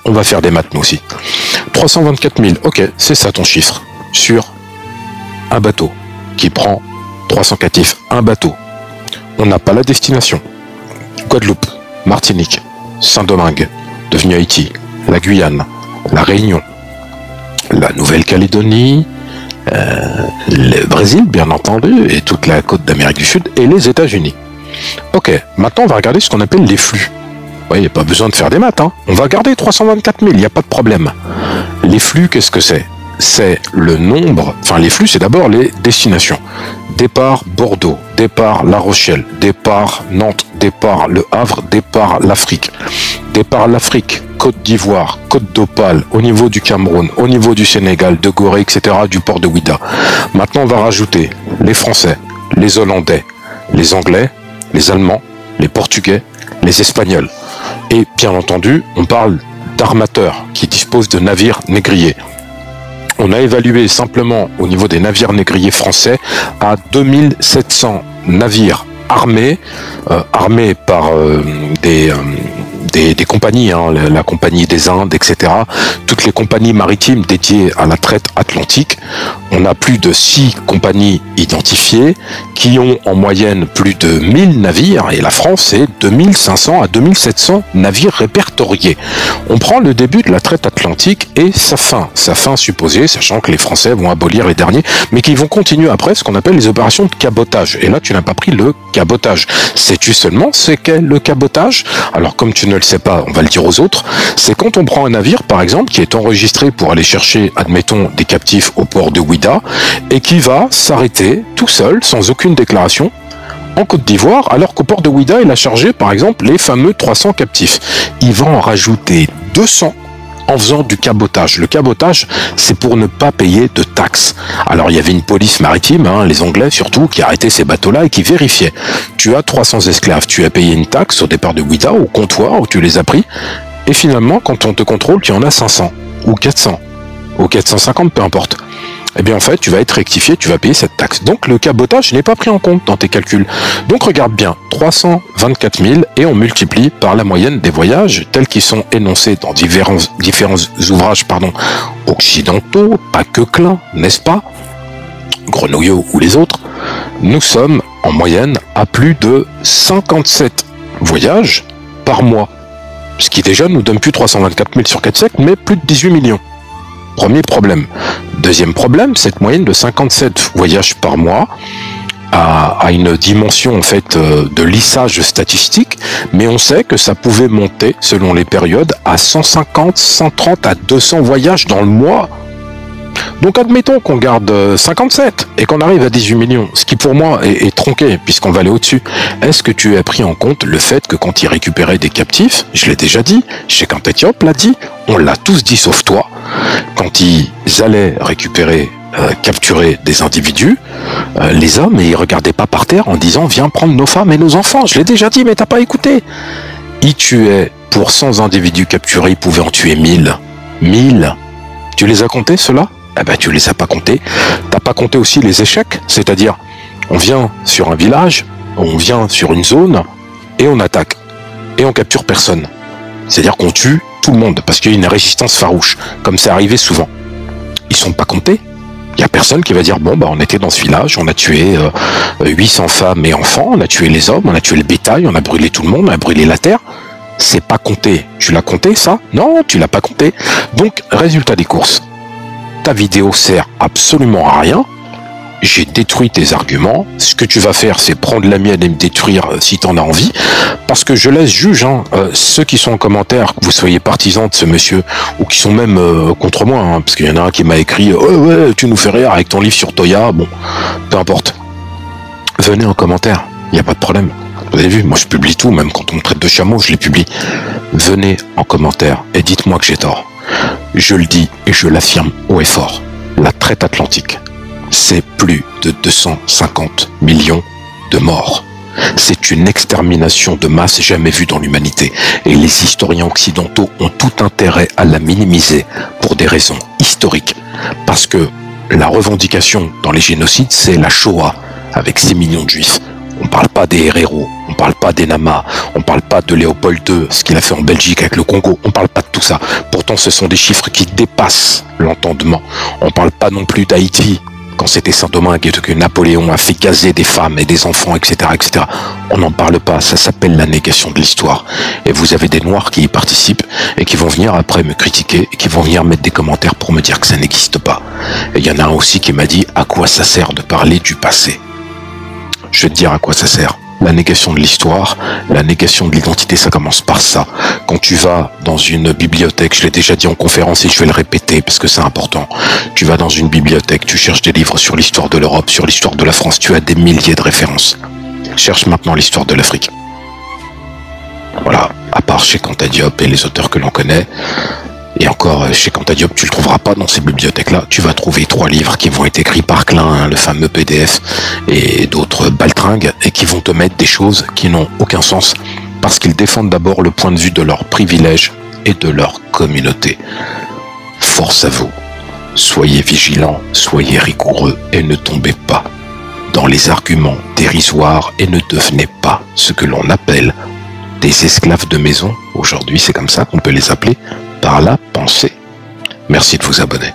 On va faire des maths nous aussi. 324 000, ok, c'est ça ton chiffre. Sur un bateau qui prend 300 captifs. Un bateau. On n'a pas la destination. Guadeloupe, Martinique, Saint-Domingue, devenu Haïti, la Guyane, la Réunion, la Nouvelle-Calédonie, le Brésil, bien entendu, et toute la côte d'Amérique du Sud, et les États-Unis. Ok, maintenant on va regarder ce qu'on appelle les flux. Oui, il n'y a pas besoin de faire des maths, hein. On va regarder 324 000, il n'y a pas de problème. Les flux, qu'est-ce que c'est? C'est le nombre, enfin les flux, c'est d'abord les destinations. Départ Bordeaux, départ La Rochelle, départ Nantes, départ Le Havre, départ l'Afrique. Départ l'Afrique, Côte d'Ivoire, Côte d'Opale, au niveau du Cameroun, au niveau du Sénégal, de Gorée, etc., du port de Ouidah. Maintenant, on va rajouter les Français, les Hollandais, les Anglais, les Allemands, les Portugais, les Espagnols. Et bien entendu, on parle d'armateurs qui disposent de navires négriers. On a évalué simplement au niveau des navires négriers français à 2700 navires armés, armés par des compagnies, hein, la compagnie des Indes, etc. Toutes les compagnies maritimes dédiées à la traite atlantique. On a plus de 6 compagnies identifiées qui ont en moyenne plus de 1000 navires et la France c'est 2500 à 2700 navires répertoriés. On prend le début de la traite atlantique et sa fin supposée, sachant que les Français vont abolir les derniers, mais qui vont continuer après ce qu'on appelle les opérations de cabotage. Et là, tu n'as pas pris le cabotage. Sais-tu seulement ce qu'est le cabotage? Alors, comme tu ne le sais pas, on va le dire aux autres, c'est quand on prend un navire, par exemple, qui est enregistré pour aller chercher, admettons, des captifs au port de Ouidah, et qui va s'arrêter tout seul, sans aucune déclaration, en Côte d'Ivoire, alors qu'au port de Ouidah, il a chargé, par exemple, les fameux 300 captifs. Il va en rajouter 200 en faisant du cabotage. Le cabotage, c'est pour ne pas payer de taxes. Alors, il y avait une police maritime, hein, les Anglais surtout, qui arrêtaient ces bateaux-là et qui vérifiaient. Tu as 300 esclaves, tu as payé une taxe au départ de Ouidah, au comptoir où tu les as pris, et finalement, quand on te contrôle, tu en as 500, ou 400, ou 450, peu importe. Eh bien en fait, tu vas être rectifié, tu vas payer cette taxe. Donc le cabotage n'est pas pris en compte dans tes calculs. Donc regarde bien, 324 000 et on multiplie par la moyenne des voyages tels qu'ils sont énoncés dans différents ouvrages occidentaux, pas que Klein, n'est-ce pas? Grenouillot ou les autres. Nous sommes en moyenne à plus de 57 voyages par mois. Ce qui déjà nous donne plus 324 000 sur 4 siècles, mais plus de 18 millions. Premier problème. Deuxième problème, cette moyenne de 57 voyages par mois a une dimension en fait de lissage statistique, mais on sait que ça pouvait monter selon les périodes à 150, 130 à 200 voyages dans le mois. Donc admettons qu'on garde 57 et qu'on arrive à 18 millions, ce qui pour moi est tronqué puisqu'on va aller au-dessus. Est-ce que tu as pris en compte le fait que quand ils récupéraient des captifs, je l'ai déjà dit, Cheikh Anta Diop l'a dit, on l'a tous dit sauf toi, quand ils allaient récupérer, capturer des individus, les hommes, et ils regardaient pas par terre en disant viens prendre nos femmes et nos enfants, je l'ai déjà dit mais t'as pas écouté. Ils tuaient pour 100 individus capturés, ils pouvaient en tuer 1000. 1000. Tu les as comptés ceux-là? Eh ben, tu les as pas comptés. T'as pas compté aussi les échecs, c'est-à-dire, on vient sur un village, on vient sur une zone, et on attaque. Et on capture personne. C'est-à-dire qu'on tue tout le monde, parce qu'il y a une résistance farouche, comme c'est arrivé souvent. Ils sont pas comptés. Il y a personne qui va dire, bon, bah, on était dans ce village, on a tué 800 femmes et enfants, on a tué les hommes, on a tué le bétail, on a brûlé tout le monde, on a brûlé la terre. C'est pas compté. Tu l'as compté, ça? Non, tu l'as pas compté. Donc, résultat des courses. Ta vidéo sert absolument à rien. J'ai détruit tes arguments. Ce que tu vas faire, c'est prendre la mienne et me détruire si tu en as envie. Parce que je laisse juge, hein, ceux qui sont en commentaire, que vous soyez partisans de ce monsieur, ou qui sont même contre moi, hein, parce qu'il y en a un qui m'a écrit ouais, tu nous fais rire avec ton livre sur Toya. Bon, peu importe. Venez en commentaire, il n'y a pas de problème. Vous avez vu, moi je publie tout, même quand on me traite de chameau, je les publie. Venez en commentaire et dites-moi que j'ai tort. Je le dis et je l'affirme haut et fort. La traite atlantique, c'est plus de 250 millions de morts. C'est une extermination de masse jamais vue dans l'humanité. Et les historiens occidentaux ont tout intérêt à la minimiser pour des raisons historiques. Parce que la revendication dans les génocides, c'est la Shoah, avec 6 millions de juifs. On parle pas des Herero, on parle pas des Nama, on parle pas de Léopold II, ce qu'il a fait en Belgique avec le Congo, on parle pas de tout ça. Pourtant, ce sont des chiffres qui dépassent l'entendement. On parle pas non plus d'Haïti, quand c'était Saint-Domingue et que Napoléon a fait gazer des femmes et des enfants, etc., etc. On n'en parle pas, ça s'appelle la négation de l'histoire. Et vous avez des Noirs qui y participent et qui vont venir après me critiquer et qui vont venir mettre des commentaires pour me dire que ça n'existe pas. Et il y en a un aussi qui m'a dit, à quoi ça sert de parler du passé ? Je vais te dire à quoi ça sert. La négation de l'histoire, la négation de l'identité, ça commence par ça. Quand tu vas dans une bibliothèque, je l'ai déjà dit en conférence et je vais le répéter parce que c'est important. Tu vas dans une bibliothèque, tu cherches des livres sur l'histoire de l'Europe, sur l'histoire de la France, tu as des milliers de références. Cherche maintenant l'histoire de l'Afrique. Voilà, à part chez Anta Diop et les auteurs que l'on connaît. Et encore, chez Anta Diop, tu le trouveras pas dans ces bibliothèques-là. Tu vas trouver 3 livres qui vont être écrits par Klein, hein, le fameux PDF, et d'autres baltringues, et qui vont te mettre des choses qui n'ont aucun sens, parce qu'ils défendent d'abord le point de vue de leurs privilèges et de leur communauté. Force à vous. Soyez vigilants, soyez rigoureux, et ne tombez pas dans les arguments dérisoires, et ne devenez pas ce que l'on appelle des esclaves de maison. Aujourd'hui, c'est comme ça qu'on peut les appeler, par la pensée. Merci de vous abonner.